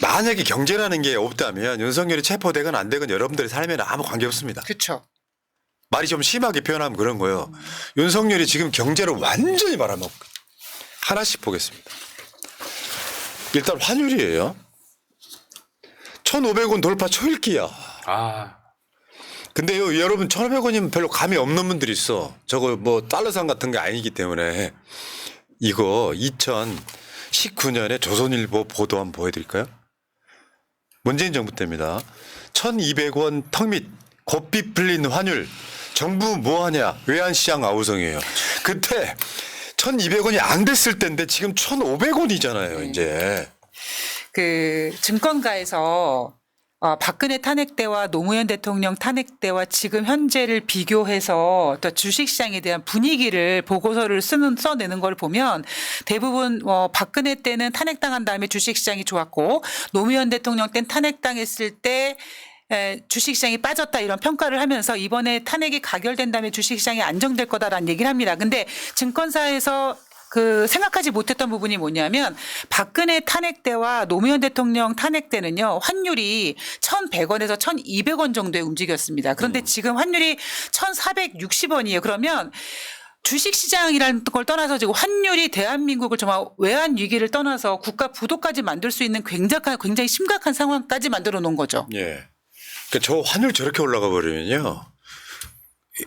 만약에 경제라는 게 없다면 윤석열이 체포되건 안 되건 여러분들의 삶에는 아무 관계 없습니다. 그렇죠. 말이 좀 심하게 표현하면 그런 거예요. 윤석열이 지금 경제를 완전히 말아먹고 하나씩 보겠습니다. 일단 환율이에요. 1,500원 돌파 초읽기야. 근데요, 여러분 1,500원이면 별로 감이 없는 분들이 있어. 저거 뭐 달러상 같은 게 아니기 때문에. 이거 2019년에 조선일보 보도 한번 보여드릴까요? 문재인 정부 때입니다. 1,200원 턱밑 곱비 풀린 환율. 정부 뭐하냐. 외환시장 아우성이에요. 그때 1,200원이 안 됐을 때인데 지금 1,500원이잖아요. 이제. 그 증권가에서 박근혜 탄핵 때와 노무현 대통령 탄핵 때와 지금 현재를 비교해서 또 주식시장에 대한 분위기를 보고서를 써내는 걸 보면 대부분 박근혜 때는 탄핵당한 다음에 주식시장이 좋았고 노무현 대통령 때는 탄핵당했을 때 주식시장이 빠졌다 이런 평가를 하면서 이번에 탄핵이 가결된 다음에 주식시장이 안정될 거다라는 얘기를 합니다. 근데 증권사에서 생각하지 못했던 부분이 뭐냐면 박근혜 탄핵 때와 노무현 대통령 탄핵 때는요, 환율이 1,100원에서 1,200원 정도에 움직였습니다. 그런데 지금 환율이 1,460원이에요. 그러면 주식시장이라는 걸 떠나서 지금 환율이 대한민국을 정말 외환 위기를 떠나서 국가 부도까지 만들 수 있는 굉장히 심각한 상황까지 만들어 놓은 거죠. 예. 그러니까 저 환율 저렇게 올라가 버리면요.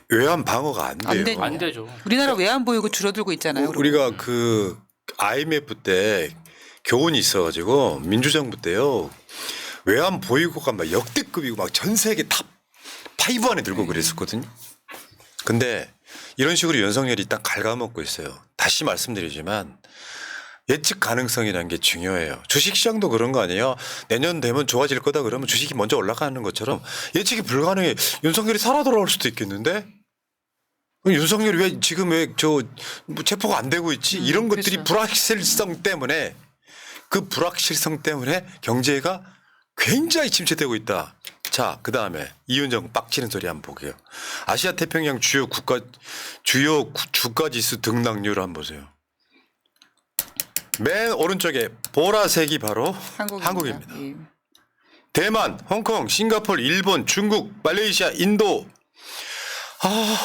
외환 방어가 안 돼요. 안 되죠. 우리나라 외환 보유고 줄어들고 있잖아요. 우리가 그 IMF 때 교훈이 있어가지고 민주정부 때요. 외환 보유고가 막 역대급이고 막 전 세계 탑 5 안에 들고 그랬었거든요. 근데 이런 식으로 윤석열이 딱 갉아먹고 있어요. 다시 말씀드리지만 예측 가능성이라는 게 중요해요. 주식시장도 그런 거 아니에요. 내년 되면 좋아질 거다 그러면 주식이 먼저 올라가는 것처럼 예측이 불가능해. 윤석열이 살아 돌아올 수도 있겠는데 윤석열이 왜 지금 왜 뭐 체포가 안 되고 있지? 이런 것들이 그렇죠. 불확실성 때문에 그 불확실성 때문에 경제가 굉장히 침체되고 있다. 자, 그 다음에 이윤정 빡치는 소리 한번 보게요. 아시아 태평양 주요 주가 지수 등락률 한번 보세요. 맨 오른쪽에 보라색이 바로 한국입니다. 예. 대만, 홍콩, 싱가포르, 일본, 중국, 말레이시아, 인도,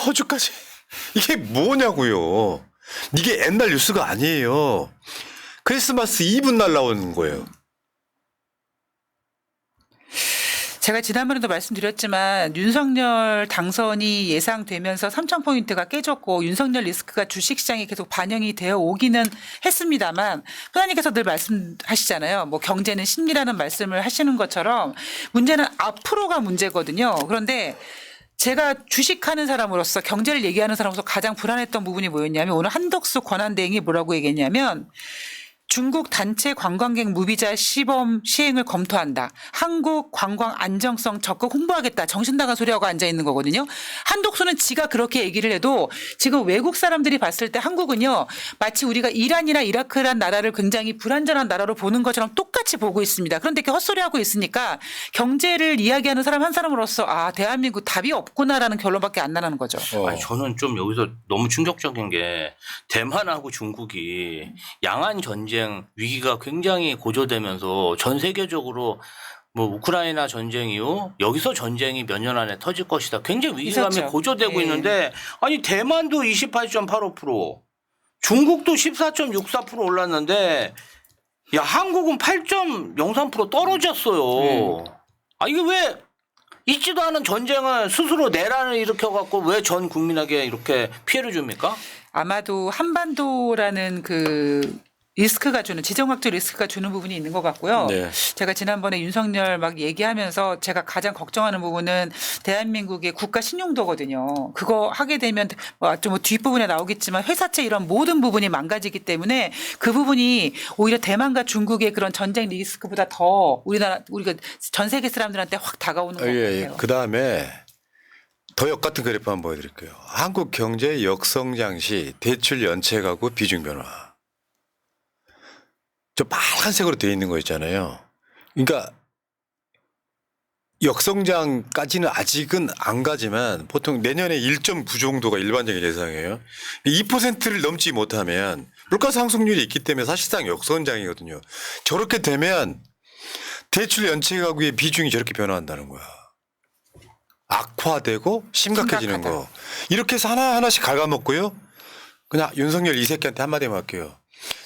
호주까지. 이게 뭐냐고요. 이게 옛날 뉴스가 아니에요. 크리스마스 이브 날 나오는 거예요. 제가 지난번에도 말씀드렸지만 윤석열 당선이 예상되면서 3,000포인트가 깨졌고 윤석열 리스크가 주식시장에 계속 반영이 되어 오기는 했습니다만 소장님께서 늘 말씀하시잖아요. 뭐 경제는 심리라는 말씀을 하시는 것처럼 문제는 앞으로가 문제거든요. 그런데 제가 주식하는 사람으로서 경제를 얘기하는 사람으로서 가장 불안했던 부분이 뭐였냐면 오늘 한덕수 권한대행이 뭐라고 얘기했냐면 중국 단체 관광객 무비자 시범 시행을 검토한다. 한국 관광 안정성 적극 홍보하겠다. 정신 나간 소리하고 앉아 있는 거거든요. 한독수는 지가 그렇게 얘기를 해도 지금 외국 사람들이 봤을 때 한국은요. 마치 우리가 이란이나 이라크란 나라를 굉장히 불안전한 나라로 보는 것처럼 똑같이 보고 있습니다. 그런데 이렇게 헛소리하고 있으니까 경제를 이야기하는 사람 한 사람으로서 대한민국 답이 없구나라는 결론밖에 안 나는 거죠. 아니, 저는 좀 여기서 너무 충격적인 게 대만하고 중국이 양안 전쟁 위기가 굉장히 고조되면서 전 세계적으로 뭐 우크라이나 전쟁 이후 여기서 전쟁이 몇 년 안에 터질 것이다. 굉장히 위기감이 있었죠. 고조되고 예. 있는데 아니 대만도 28.85%, 중국도 14.64% 올랐는데 야 한국은 8.03% 떨어졌어요. 이게 왜 있지도 않은 전쟁을 스스로 내란을 일으켜갖고 왜 전 국민에게 이렇게 피해를 줍니까? 아마도 한반도라는 리스크가 주는 지정학적 리스크가 주는 부분이 있는 것 같고요. 네. 제가 지난번에 윤석열 막 얘기하면서 제가 가장 걱정하는 부분은 대한민국의 국가 신용도거든요. 그거 하게 되면 좀 뒷부분에 나오겠지만 회사채 이런 모든 부분이 망가지기 때문에 그 부분이 오히려 대만과 중국의 그런 전쟁 리스크보다 더 우리가 전 세계 사람들한테 확 다가오는 것 같아요. 그 다음에 더 역 같은 그래프 한번 보여드릴게요. 한국 경제 역성장 시 대출 연체 가구 비중 변화. 저 빨간색으로 되어 있는 거 있잖아요. 그러니까 역성장까지는 아직은 안 가지만 보통 내년에 1.9 정도가 일반적인 예상이에요. 2%를 넘지 못하면 물가 상승률이 있기 때문에 사실상 역성장이거든요. 저렇게 되면 대출 연체 가구의 비중이 저렇게 변화한다는 거야. 악화되고 심각해지는 심각하다. 거. 이렇게 해서 하나하나씩 갉아먹고요. 그냥 윤석열 이 새끼한테 한마디만 할게요.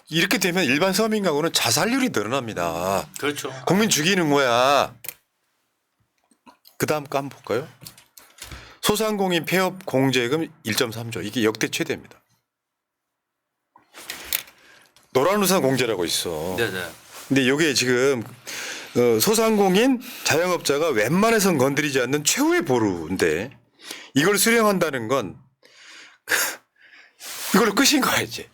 이렇게 되면 일반 서민 가구는 자살률이 늘어납니다. 그렇죠. 국민 죽이는 거야. 그 다음 거 한번 볼까요? 소상공인 폐업 공제금 1.3조. 이게 역대 최대입니다. 노란우산 공제라고 있어. 네네. 근데 이게 지금 소상공인 자영업자가 웬만해선 건드리지 않는 최후의 보루인데 이걸 수령한다는 건 이걸로 끝인 거야 이제.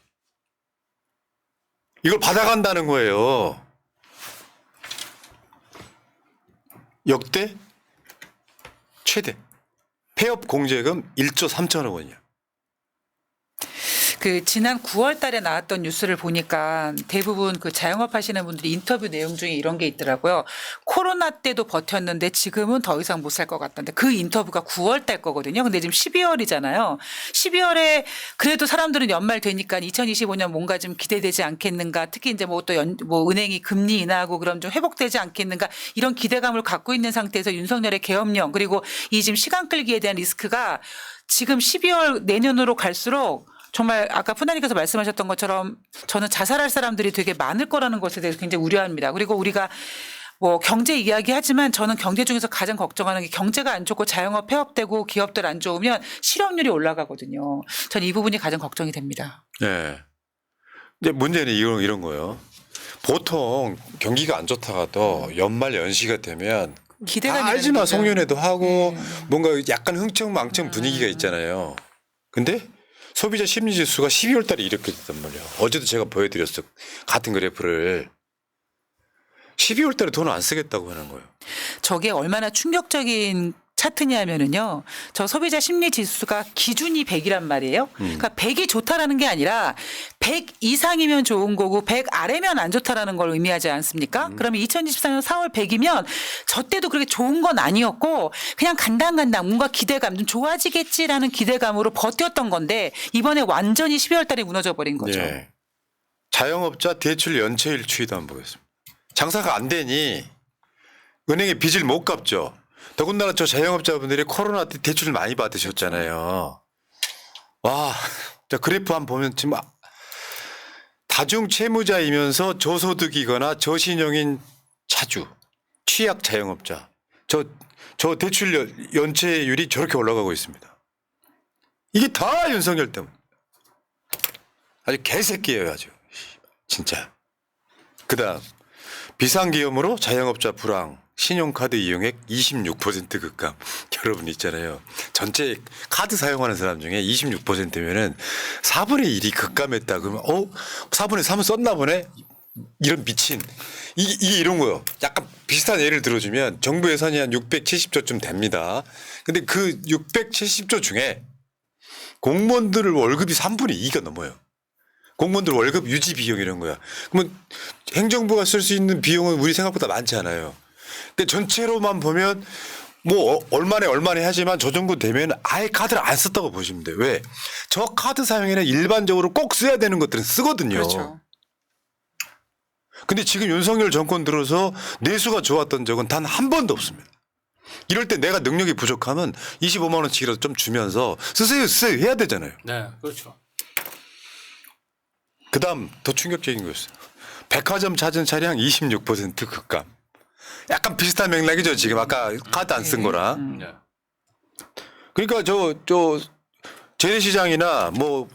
이걸 받아간다는 거예요. 역대 최대 폐업 공제금 1조 3천억 원이야. 그 지난 9월 달에 나왔던 뉴스를 보니까 대부분 그 자영업 하시는 분들이 인터뷰 내용 중에 이런 게 있더라고요. 코로나 때도 버텼는데 지금은 더 이상 못 살 것 같다는데 그 인터뷰가 9월 달 거거든요. 근데 지금 12월이잖아요. 12월에 그래도 사람들은 연말 되니까 2025년 뭔가 좀 기대되지 않겠는가. 특히 이제 뭐 또 뭐 은행이 금리 인하하고 그럼 좀 회복되지 않겠는가. 이런 기대감을 갖고 있는 상태에서 윤석열의 계엄령 그리고 이 지금 시간 끌기에 대한 리스크가 지금 12월 내년으로 갈수록 정말 아까 푸나님께서 말씀하셨던 것처럼 저는 자살할 사람들이 되게 많을 거라는 것에 대해서 굉장히 우려합니다. 그리고 우리가 뭐 경제 이야기하지만 저는 경제 중에서 가장 걱정하는 게 경제가 안 좋고 자영업 폐업되고 기업들 안 좋으면 실업률이 올라가거든요. 저는 이 부분이 가장 걱정이 됩니다. 네. 근데 문제는 이런 거예요. 보통 경기가 안 좋다가도 연말 연시가 되면 기대감이 알지마 있는 거죠. 송년회도 하고 뭔가 약간 흥청망청 분위기가 있잖아요. 근데 소비자 심리지수가 12월 달에 이렇게 됐단 말이야. 어제도 제가 보여드렸어. 같은 그래프를. 12월 달에 돈을 안 쓰겠다고 하는 거예요. 저게 얼마나 충격적인 차트냐면은요. 저 소비자 심리 지수가 기준이 100이란 말이에요. 그러니까 100이 좋다라는 게 아니라 100 이상이면 좋은 거고 100 아래면 안 좋다라는 걸 의미하지 않습니까? 그러면 2024년 4월 100이면 저 때도 그렇게 좋은 건 아니었고 그냥 간당간당 뭔가 기대감 좀 좋아지겠지라는 기대감으로 버텼던 건데 이번에 완전히 12월 달에 무너져 버린 거죠. 예. 자영업자 대출 연체일 추이도 한번 보겠습니다. 장사가 안 되니 은행에 빚을 못 갚죠. 더군다나 저 자영업자분들이 코로나 때 대출을 많이 받으셨잖아요. 와, 저 그래프 한번 보면 지금 다중 채무자이면서 저소득이거나 저신용인 차주, 취약 자영업자. 저 대출 연체율이 저렇게 올라가고 있습니다. 이게 다 윤석열 때문. 아주 개새끼예요, 아주. 진짜. 그다음 비상기업으로 자영업자 불황, 신용카드 이용액 26% 급감. 여러분 있잖아요. 전체 카드 사용하는 사람 중에 26%면은 4분의 1이 급감했다 그러면 4분의 3은 썼나 보네. 이런 미친. 이게 이런 거요. 약간 비슷한 예를 들어주면 정부 예산이 한 670조쯤 됩니다. 근데 그 670조 중에 공무원들 월급이 3분의 2가 넘어요. 공무원들 월급 유지 비용 이런 거야. 그러면 행정부가 쓸 수 있는 비용은 우리 생각보다 많지 않아요. 근데 전체로만 보면 뭐 얼마네 하지만 저 정도 되면 아예 카드를 안 썼다고 보시면 돼요. 왜? 저 카드 사용에는 일반적으로 꼭 써야 되는 것들은 쓰거든요. 그렇죠. 근데 지금 윤석열 정권 들어서 내수가 좋았던 적은 단 한 번도 없습니다. 이럴 때 내가 능력이 부족하면 25만 원씩이라도 좀 주면서 쓰세요 해야 되잖아요. 네, 그렇죠. 그다음 더 충격적인 거였어요. 백화점 찾은 차량 26% 급감. 약간 비슷한 맥락이죠. 지금 아까 카드 안 쓴 거랑. 네. 그러니까 저 재래시장이나 뭐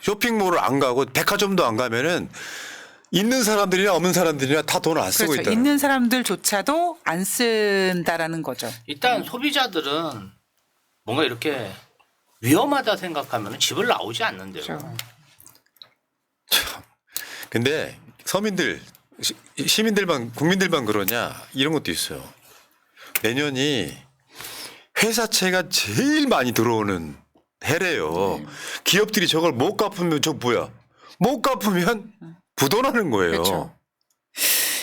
쇼핑몰을 안 가고 백화점도 안 가면은 있는 사람들이나 없는 사람들이나 다 돈을 안 쓰고 그렇죠. 있다. 있는 사람들조차도 안 쓴다라는 거죠. 일단 소비자들은 뭔가 이렇게 위험하다 생각하면 집을 나오지 않는데요. 그렇죠. 근데 서민들 시민들만 국민들만 그러냐 이런 것도 있어요. 내년이 회사채가 제일 많이 들어오는 해래요. 기업들이 저걸 못 갚으면 저 뭐야? 못 갚으면 부도나는 거예요. 그렇죠.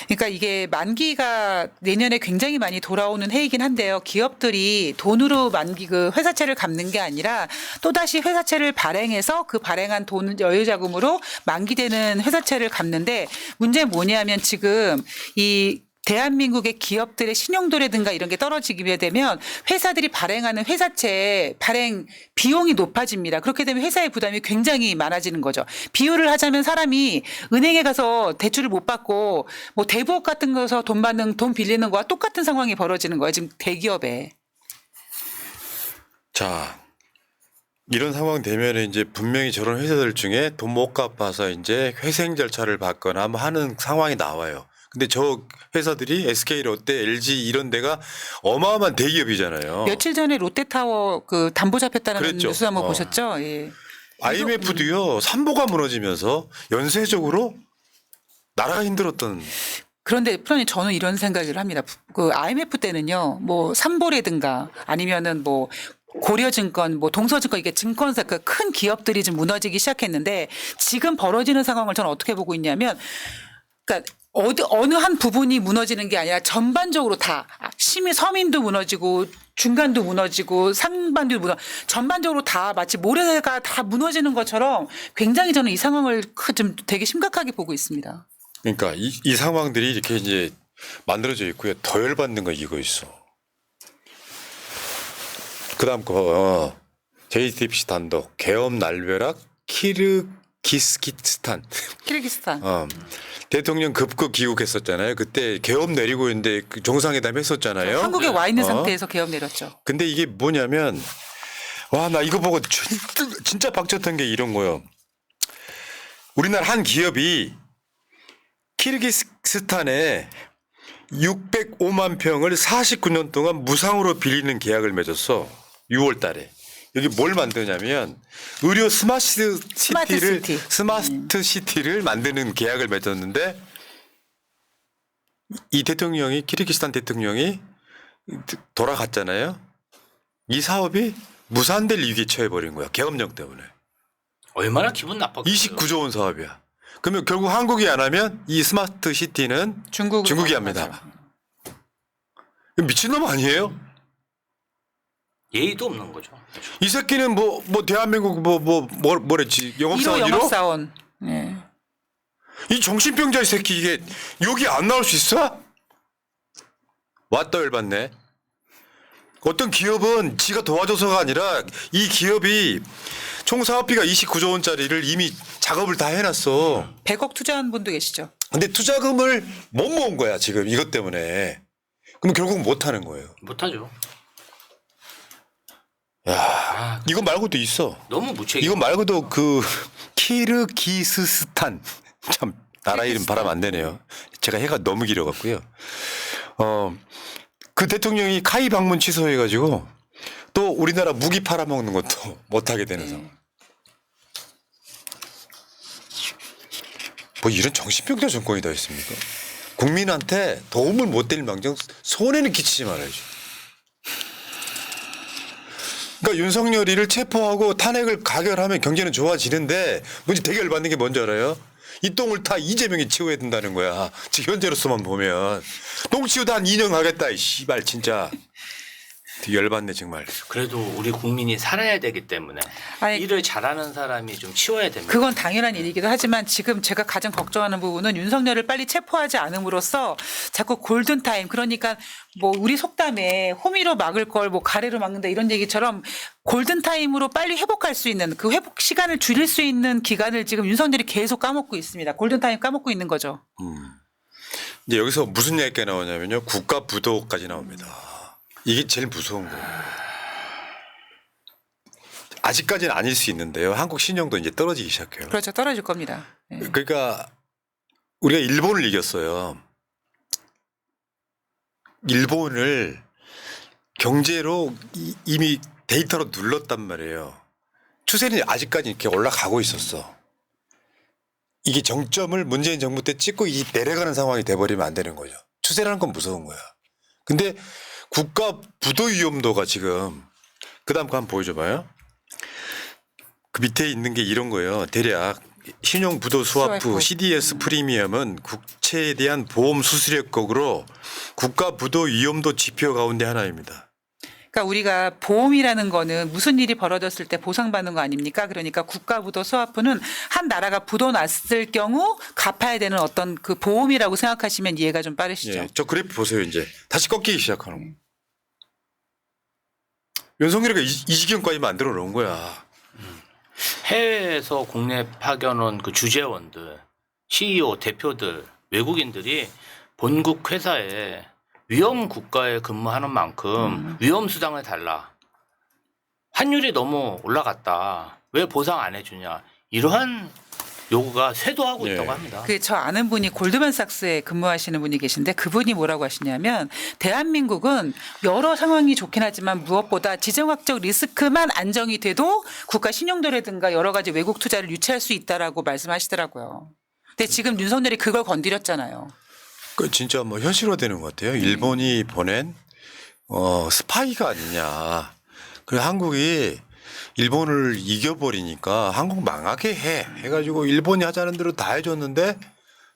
그러니까 이게 만기가 내년에 굉장히 많이 돌아오는 해이긴 한데요. 기업들이 돈으로 만기 그 회사채를 갚는 게 아니라 또다시 회사채를 발행해서 그 발행한 돈 여유자금으로 만기되는 회사채를 갚는데 문제는 뭐냐면 지금 이 대한민국의 기업들의 신용도라든가 이런 게 떨어지게 되면 회사들이 발행하는 회사채 발행 비용이 높아집니다. 그렇게 되면 회사의 부담이 굉장히 많아지는 거죠. 비유를 하자면 사람이 은행에 가서 대출을 못 받고 뭐 대부업 같은 거서 돈 빌리는 거와 똑같은 상황이 벌어지는 거예요. 지금 대기업에. 자, 이런 상황 되면 이제 분명히 저런 회사들 중에 돈 못 갚아서 이제 회생 절차를 받거나 뭐 하는 상황이 나와요. 근데 저 회사들이 SK, 롯데, LG 이런 데가 어마어마한 대기업이잖아요. 며칠 전에 롯데타워 그 담보 잡혔다는 그랬죠. 뉴스 한번 보셨죠? 예. IMF도요. 삼보가 무너지면서 연쇄적으로 나라가 힘들었던. 그런데 프로님 저는 이런 생각을 합니다. 그 IMF 때는요, 뭐 삼보라든가 아니면은 뭐 고려증권, 뭐 동서증권 이게 증권사 그 큰 기업들이 좀 무너지기 시작했는데 지금 벌어지는 상황을 저는 어떻게 보고 있냐면, 그러니까 어느 한 부분이 무너지는 게 아니라 전반적으로 다 서민도 무너지고 중간도 무너지고 상반도 전반적으로 다 마치 모래가 다 무너지는 것처럼 굉장히 저는 이 상황을 좀 되게 심각하게 보고 있습니다. 그러니까 이 상황들이 이렇게 이제 만들어져 있고요. 더 열받는 거 이거 있어. 그다음 거 JTBC 단독 계엄 날벼락 키르기스탄. 대통령 급급 귀국했었잖아요. 그때 계엄 내리고 있는데 그 정상회담 했었잖아요. 한국에 와 있는 상태에서 계엄 내렸죠. 근데 이게 뭐냐면 와, 나 이거 보고 진짜 박쳤던 게 이런 거예요. 우리나라 한 기업이 키르기스탄에 605만 평을 49년 동안 무상으로 빌리는 계약을 맺었어. 6월 달에. 여기 뭘 만드냐면 의료 스마트 시티를 만드는 계약을 맺었는데 이 대통령이 키르기스탄 대통령이 돌아갔잖아요. 이 사업이 무산될 위기에 처해버린 거야. 계엄령 때문에. 얼마나 기분 나빴겠어요. 29조 원 사업이야. 그러면 결국 한국이 안 하면 이 스마트 시티는 중국이 합니다. 미친놈 아니에요? 예의도 없는 거죠. 이 새끼는 뭐 대한민국 뭐랬지? 영업사원 1호? 영업사원. 네. 이 정신병자 이 새끼 이게 여기 안 나올 수 있어? 왔다 열받네. 어떤 기업은 지가 도와줘서가 아니라 이 기업이 총 사업비가 29조 원짜리를 이미 작업을 다 해놨어. 100억 투자한 분도 계시죠. 근데 투자금을 못 모은 거야 지금 이것 때문에. 그럼 결국 못 하는 거예요. 못하죠. 야, 이거 말고도 있어. 너무 무책임. 이거 말고도 그 키르기스스탄 참 나라 이름 발음 안 되네요. 제가 해가 너무 길어갖고요. 그 대통령이 카이 방문 취소해가지고 또 우리나라 무기 팔아먹는 것도 못하게 되는 상황. 뭐 이런 정신병자 정권이 다 있습니까? 국민한테 도움을 못 드릴 망정 손해는 끼치지 말아야죠. 그러니까 윤석열이를 체포하고 탄핵을 가결하면 경제는 좋아지는데 문제 되게 열받는 게 뭔지 알아요? 이 똥을 다 이재명이 치워야 된다는 거야. 지금 현재로서만 보면. 똥 치우다 한 2년 가겠다. 이 씨발 진짜. 되게 열받네 정말. 그래도 우리 국민이 살아야 되기 때문에 아니, 일을 잘하는 사람이 좀 치워야 됩니다. 그건 당연한 일이기도 하지만 지금 제가 가장 걱정하는 부분은 윤석열을 빨리 체포하지 않음으로써 자꾸 골든타임, 그러니까 뭐 우리 속담에 호미로 막을 걸 뭐 가래로 막는다 이런 얘기처럼 골든타임으로 빨리 회복할 수 있는 그 회복 시간을 줄일 수 있는 기간을 지금 윤석열이 계속 까먹고 있습니다. 골든타임 까먹고 있는 거죠. 이제 여기서 무슨 얘기가 나오냐면요. 국가 부도까지 나옵니다. 이게 제일 무서운 거예요. 아직까지는 아닐 수 있는데요. 한국 신용도 이제 떨어지기 시작해요. 그렇죠. 떨어질 겁니다. 네. 그러니까 우리가 일본을 이겼어요. 일본을 경제로 이미 데이터로 눌렀단 말이에요. 추세는 아직까지 이렇게 올라가고 있었어. 이게 정점을 문재인 정부 때 찍고 이 내려가는 상황이 돼버리면 안 되는 거죠. 추세라는 건 무서운 거야. 근데 국가 부도 위험도가 지금 그다음 거 한번 보여줘봐요. 그 밑에 있는 게 이런 거예요. 대략 신용 부도 스와프 스와프. CDS 프리미엄은 국채에 대한 보험 수수료격으로 국가 부도 위험도 지표 가운데 하나입니다. 그러니까 우리가 보험이라는 거는 무슨 일이 벌어졌을 때 보상받는 거 아닙니까? 그러니까 국가부도 스와프는 한 나라가 부도 났을 경우 갚아야 되는 어떤 그 보험이라고 생각하시면 이해가 좀 빠르시죠. 예, 저 그래프 보세요. 이제 다시 꺾이기 시작하는 거. 윤석열이가 이 지경까지 만들어 놓은 거야. 해외에서 국내 파견 그 주재원들, CEO, 대표들, 외국인들이 본국 회사에 위험 국가에 근무하는 만큼 위험 수당을 달라. 환율이 너무 올라갔다. 왜 보상 안 해주냐. 이러한 요구가 쇄도하고 예. 있다고 합니다. 그 저 아는 분이 골드만삭스에 근무하시는 분이 계신데 그분이 뭐라고 하시냐면 대한민국은 여러 상황이 좋긴 하지만 무엇보다 지정학적 리스크만 안정이 돼도 국가 신용도라든가 여러 가지 외국 투자를 유치할 수 있다라고 말씀하시더라고요. 근데 지금 윤석열이 그걸 건드렸잖아요. 그 진짜 뭐 현실화되는 것 같아요. 일본이 보낸 스파이가 아니냐. 그 한국이 일본을 이겨버리니까 한국 망하게 해가지고 일본이 하자는 대로 다 해줬는데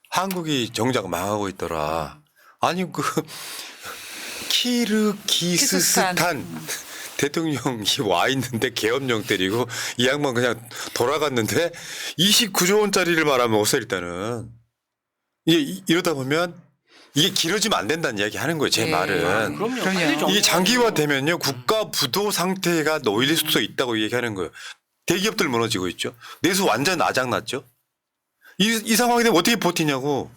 한국이 정작 망하고 있더라. 아니 그 키르기스스탄 대통령이 와 있는데 계엄령 때리고 이 양반 그냥 돌아갔는데 29조 원짜리를 말아먹었어 일단은. 이게 이러다 보면 이게 길어지면 안 된다는 이야기 하는 거예요. 제 네. 말은. 그럼요. 그럼요. 빨리 정리하고. 이게 장기화되면요 국가 부도 상태가 놓일 수도 있다고 얘기하는 거예요. 대기업들 무너지고 있죠. 내수 완전 아작났죠. 이 상황이 되면 어떻게 버티냐고.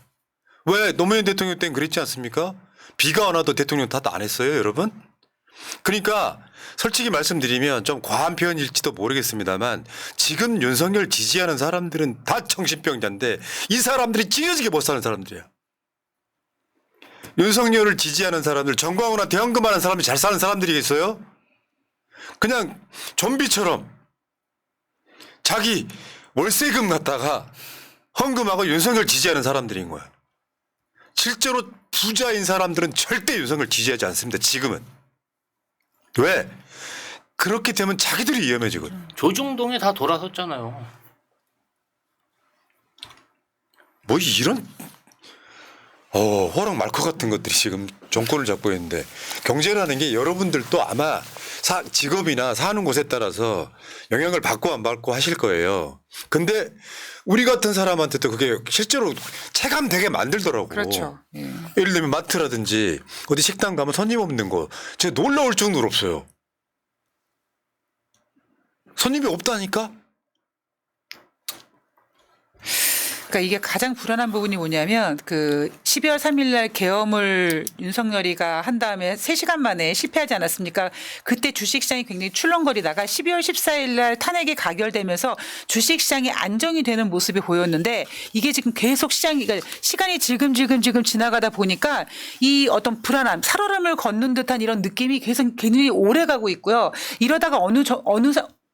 왜 노무현 대통령 때는 그랬지 않습니까? 비가 안 와도 대통령 탓 안 했어요 여러분. 그러니까 솔직히 말씀드리면 좀 과한 표현일지도 모르겠습니다만 지금 윤석열 지지하는 사람들은 다 정신병자인데 이 사람들이 찢어지게 못 사는 사람들이야. 윤석열을 지지하는 사람들, 정광훈한 대헌금하는 사람이 잘 사는 사람들이겠어요? 그냥 좀비처럼 자기 월세금 갖다가 헌금하고 윤석열 지지하는 사람들인 거야. 실제로 부자인 사람들은 절대 윤석열 지지하지 않습니다. 지금은. 왜? 그렇게 되면 자기들이 위험해지거든. 조중동에 다 돌아섰잖아요. 뭐 이런 호랑 말코 같은 것들이 지금 정권을 잡고 있는데 경제라는 게 여러분들도 아마 직업이나 사는 곳에 따라서 영향을 받고 안 받고 하실 거예요. 근데 우리 같은 사람한테도 그게 실제로 체감되게 만들더라고. 그렇죠. 예. 예를 들면 마트라든지 어디 식당 가면 손님 없는 거 제가 놀라울 정도로 없어요. 손님이 없다니까? 그러니까 이게 가장 불안한 부분이 뭐냐면 그 12월 3일 날 계엄을 윤석열이가 한 다음에 3시간 만에 실패하지 않았습니까? 그때 주식시장이 굉장히 출렁거리다가 12월 14일 날 탄핵이 가결되면서 주식시장이 안정이 되는 모습이 보였는데 이게 지금 계속 그러니까 시간이 질금질금 지나가다 보니까 이 어떤 불안함, 살얼음을 걷는 듯한 이런 느낌이 계속 굉장히 오래 가고 있고요. 이러다가 어느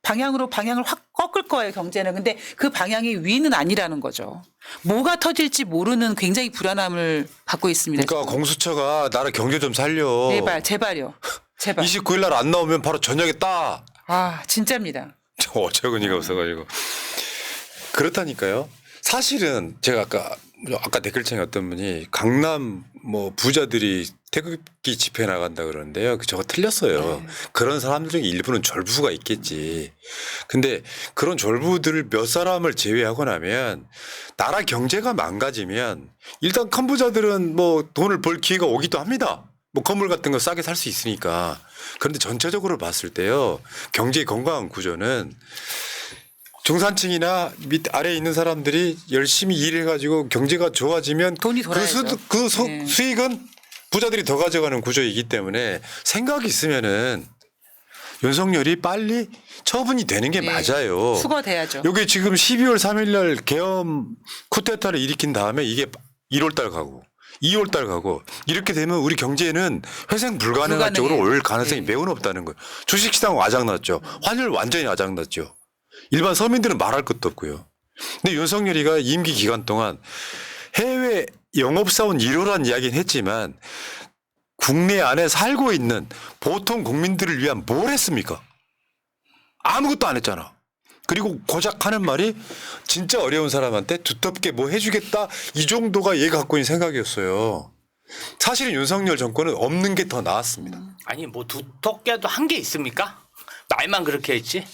방향을 확 꺾을 거예요, 경제는. 근데 그 방향이 위는 아니라는 거죠. 뭐가 터질지 모르는 굉장히 불안함을 갖고 있습니다. 그러니까 공수처가 나라 경제 좀 살려. 제발요. 제발. 29일 날 안 나오면 바로 저녁에 따. 아, 진짜입니다. 저 어처구니가 없어가지고. 그렇다니까요. 사실은 제가 아까 댓글창에 어떤 분이 강남 뭐 부자들이 태극기 집회 나간다 그러는데요. 저거 틀렸어요. 그런 사람들 중에 일부는 졸부가 있겠지. 근데 그런 졸부들 몇 사람을 제외하고 나면 나라 경제가 망가지면 일단 큰 부자들은 뭐 돈을 벌 기회가 오기도 합니다. 뭐 건물 같은 거 싸게 살 수 있으니까. 그런데 전체적으로 봤을 때요. 경제의 건강한 구조는 중산층이나 밑 아래에 있는 사람들이 열심히 일해가지고 경제가 좋아지면 돈이 돌아야죠. 네. 수익은 부자들이 더 가져가는 구조이기 때문에 생각이 있으면은 윤석열이 빨리 처분이 되는 게 네. 맞아요. 수거돼야죠. 여기 지금 12월 3일 날 계엄 쿠데타를 일으킨 다음에 이게 1월 달 가고 2월 달 가고 이렇게 되면 우리 경제는 회생 불가능한 쪽으로 올 가능성이 매우 높다는 거예요. 주식시장 아작났죠. 환율 완전히 아작났죠. 일반 서민들은 말할 것도 없고요. 근데 윤석열이가 임기 기간 동안 해외 영업사원 1호란 이야기는 했지만 국내 안에 살고 있는 보통 국민들을 위한 뭘 했습니까? 아무것도 안 했잖아. 그리고 고작 하는 말이 진짜 어려운 사람한테 두텁게 뭐 해주겠다 이 정도가 얘 갖고 있는 생각이었어요. 사실은 윤석열 정권은 없는 게 더 나았습니다. 아니 뭐 두텁게도 한 게 있습니까? 말만 그렇게 했지.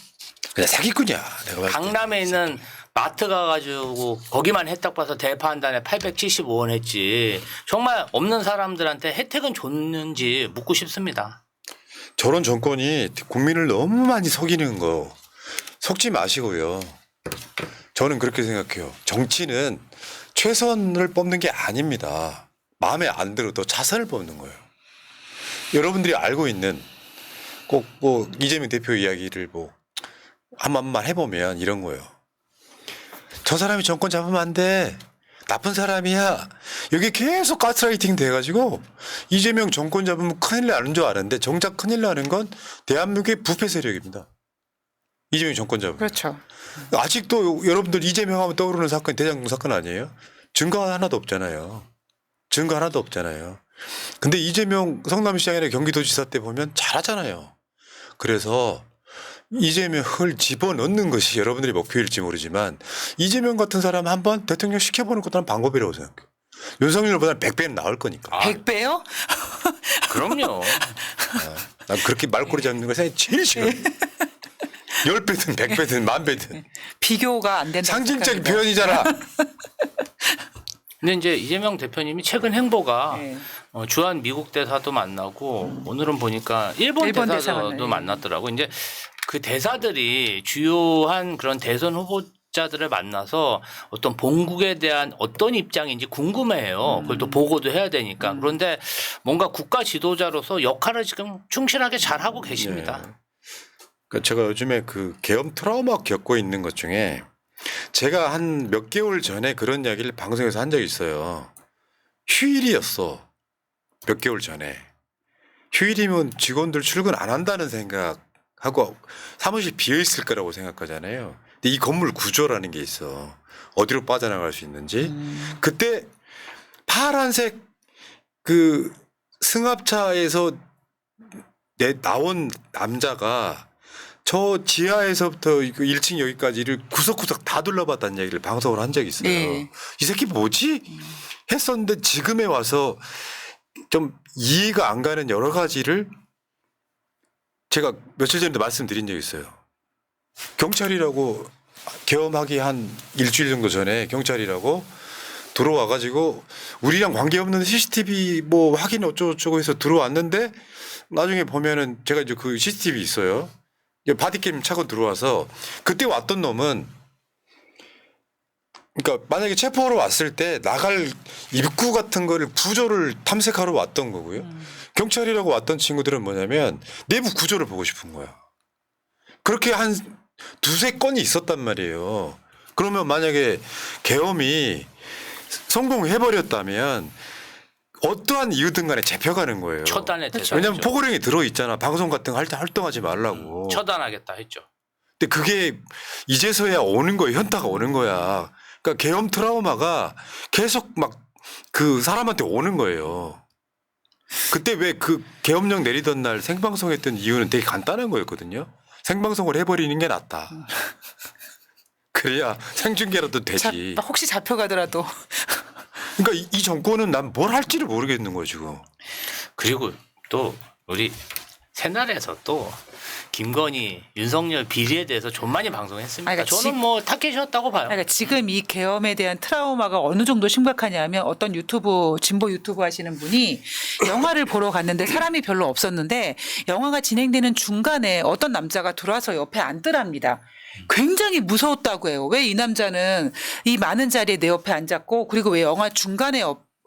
그냥 사기꾼이야. 내가 봤을 때. 강남에 있는 마트 가가지고 거기만 혜택 봐서 대파 한 단에 875원 했지. 정말 없는 사람들한테 혜택은 줬는지 묻고 싶습니다. 저런 정권이 국민을 너무 많이 속이는 거 속지 마시고요. 저는 그렇게 생각해요. 정치는 최선을 뽑는 게 아닙니다. 마음에 안 들어도 차선을 뽑는 거예요. 여러분들이 알고 있는 꼭 뭐 이재명 대표 이야기를 뭐 한 번만 해보면 이런 거예요. 저 사람이 정권 잡으면 안 돼. 나쁜 사람이야. 여기 계속 가스라이팅 돼가지고 이재명 정권 잡으면 큰일 나는 줄 아는데 정작 큰일 나는 건 대한민국의 부패 세력입니다. 이재명 정권 잡으면. 그렇죠. 아직도 여러분들 이재명 하면 떠오르는 사건이 대장동 사건 아니에요? 증거 하나도 없잖아요. 증거 하나도 없잖아요. 근데 이재명 성남시장이나 경기도지사 때 보면 잘하잖아요. 그래서 이재명을 집어넣는 것이 여러분들의 목표일지 모르지만 이재명 같은 사람 한번 대통령 시켜보는 것도 한 방법이라고 생각해요. 윤석열보다는 100배는 나을 거니까. 100배요? 그럼요. 난 그렇게 말꼬리 잡는 걸 제일 싫어. 10배든 100배든 10,000배든. 비교가 안 된다. 상징적인 표현이잖아. 근데 이제 이재명 대표님이 최근 행보가 네. 주한 미국 대사도 만나고 오늘은 보니까 일본 일본 대사 대사도 만나요. 만났더라고. 이제 그 대사들이 주요한 그런 대선 후보자들을 만나서 어떤 본국에 대한 어떤 입장인지 궁금해해요. 그걸 또 보고도 해야 되니까. 그런데 뭔가 국가 지도자로서 역할을 지금 충실하게 잘 하고 계십니다. 네. 그러니까 제가 요즘에 그 계엄 트라우마 겪고 있는 것 중에 제가 한 몇 개월 전에 그런 이야기를 방송에서 한 적이 있어요. 휴일이었어. 몇 개월 전에. 휴일이면 직원들 출근 안 한다는 생각하고 사무실 비어 있을 거라고 생각하잖아요. 근데 이 건물 구조라는 게 있어. 어디로 빠져나갈 수 있는지. 그때 파란색 그 승합차에서 나온 남자가 저 지하에서부터 1층 여기까지를 구석구석 다 둘러봤다는 얘기를 방송으로 한 적이 있어요. 네. 이 새끼 뭐지? 했었는데 지금에 와서 좀 이해가 안 가는 여러 가지를 제가 며칠 전에도 말씀드린 적이 있어요. 경찰이라고 계엄하기 한 일주일 정도 전에 경찰이라고 들어와가지고 우리랑 관계없는 CCTV 뭐 확인 어쩌고저쩌고 해서 들어왔는데 나중에 보면은 제가 이제 그 CCTV 있어요. 바디캠 차고 들어와서 그때 왔던 놈은 그러니까 만약에 체포하러 왔을 때 나갈 입구 같은 거를 구조를 탐색하러 왔던 거고요. 경찰이라고 왔던 친구들은 뭐냐면 내부 구조를 보고 싶은 거야. 그렇게 한 두세 건이 있었단 말이에요. 그러면 만약에 계엄이 성공해버렸다면 어떠한 이유든 간에 잡혀가는 거예요. 처단의 대상. 왜냐하면 포고령이 들어있잖아. 방송 같은 거 할 때 활동하지 말라고. 처단하겠다 했죠. 근데 그게 이제서야 오는 거예요. 현타가 오는 거야. 그러니까 계엄 트라우마가 계속 막 그 사람한테 오는 거예요. 그때 왜 그 계엄령 내리던 날 생방송 했던 이유는 되게 간단한 거였거든요. 생방송을 해버리는 게 낫다. 그래야 생중계라도 되지. 혹시 잡혀가더라도. 그러니까 이 정권은 난 뭘 할지를 모르겠는 거예요 지금. 그리고 또 우리 새날에서 또 김건희, 윤석열 비리에 대해서 좀 많이 방송했습니다. 아니, 그러니까 저는 뭐 타켓이었다고 봐요. 그러니까 지금 이 계엄에 대한 트라우마가 어느 정도 심각하냐면 어떤 유튜브 진보 유튜브 하시는 분이 영화를 보러 갔는데 사람이 별로 없었는데 영화가 진행되는 중간에 어떤 남자가 들어와서 옆에 앉더랍니다. 굉장히 무서웠다고 해요. 왜 이 남자는 이 많은 자리에 내 옆에 앉았고 그리고 왜 영화 중간에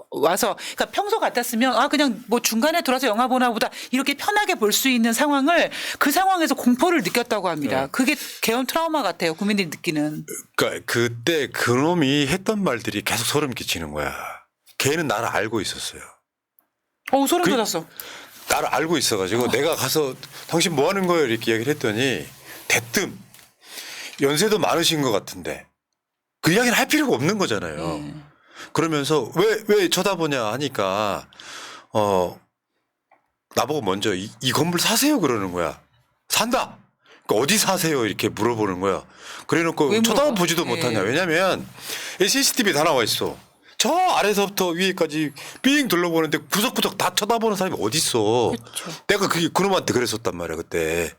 와서 그러니까 평소 같았으면 아 그냥 뭐 중간에 들어와서 영화 보나 보다 이렇게 편하게 볼 수 있는 상황을 그 상황에서 공포를 느꼈다고 합니다. 네. 그게 계엄 트라우마 같아요. 국민들이 느끼는. 그러니까 그때 그놈이 했던 말들이 계속 소름 끼치는 거야. 걔는 나를 알고 있었어요. 소름 돋았어. 나를 알고 있어가지고 내가 가서 당신 뭐 하는 거예요 이렇게 얘기를 했더니 대뜸 연세도 많으신 것 같은데 그 이야기를 할 필요가 없는 거잖아요. 그러면서 왜 쳐다보냐 하니까 나보고 먼저 이 건물 사세요 그러는 거야. 산다. 어디 사세요? 이렇게 물어보는 거야. 그래놓고 왜 물어봐? 쳐다보지도 예. 못하냐. 왜냐면 이 CCTV 다 나와 있어. 저 아래서부터 위에까지 삥 둘러보는데 구석구석 다 쳐다보는 사람이 어디 있어. 그쵸. 내가 그놈한테 그랬었단 말이야 그때.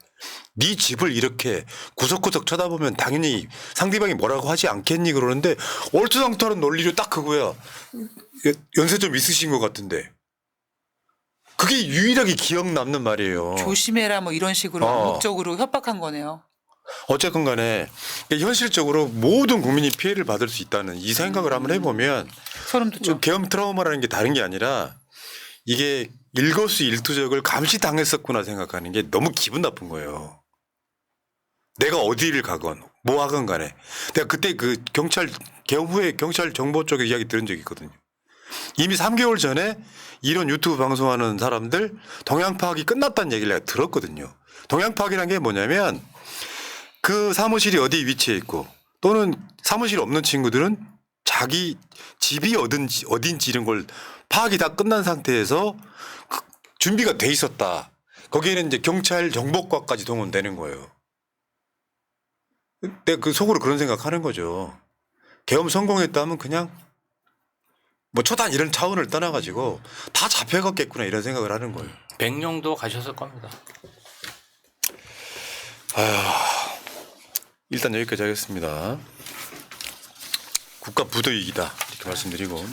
네 집을 이렇게 구석구석 쳐다보면 당연히 상대방이 뭐라고 하지 않겠니 그러는데 얼토당토하는 논리로 딱 그거야. 연세 좀 있으신 것 같은데. 그게 유일하게 기억 남는 말이에요. 조심해라 뭐 이런 식으로 암묵적으로 협박한 거네요. 어쨌건 간에 현실적으로 모든 국민이 피해를 받을 수 있다는 이 생각을 한번 해보면 소름 돋죠. 계엄 트라우마라는 게 다른 게 아니라 이게 일거수일투족을 감시당했었구나 생각하는 게 너무 기분 나쁜 거예요. 내가 어디를 가건 뭐 하건 간에. 내가 그때 그 경찰 계엄 후에 경찰 정보 쪽에 이야기 들은 적이 있거든요. 이미 3개월 전에 이런 유튜브 방송하는 사람들 동향 파악이 끝났다는 얘기를 내가 들었거든요. 동향 파악이라는 게 뭐냐면 그 사무실이 어디 위치해 있고 또는 사무실 없는 친구들은 자기 집이 어딘지 이런 걸 파악이 다 끝난 상태에서 준비가 돼 있었다. 거기에는 이제 경찰 정보과까지 동원되는 거예요. 내가 그 속으로 그런 생각하는 거죠. 계엄 성공했다면 그냥 뭐 초단 이런 차원을 떠나가지고 다 잡혀갔겠구나 이런 생각을 하는 거예요. 백령도 가셨을 겁니다. 일단 여기까지 하겠습니다. 국가 부도익이다 이렇게 말씀드리고.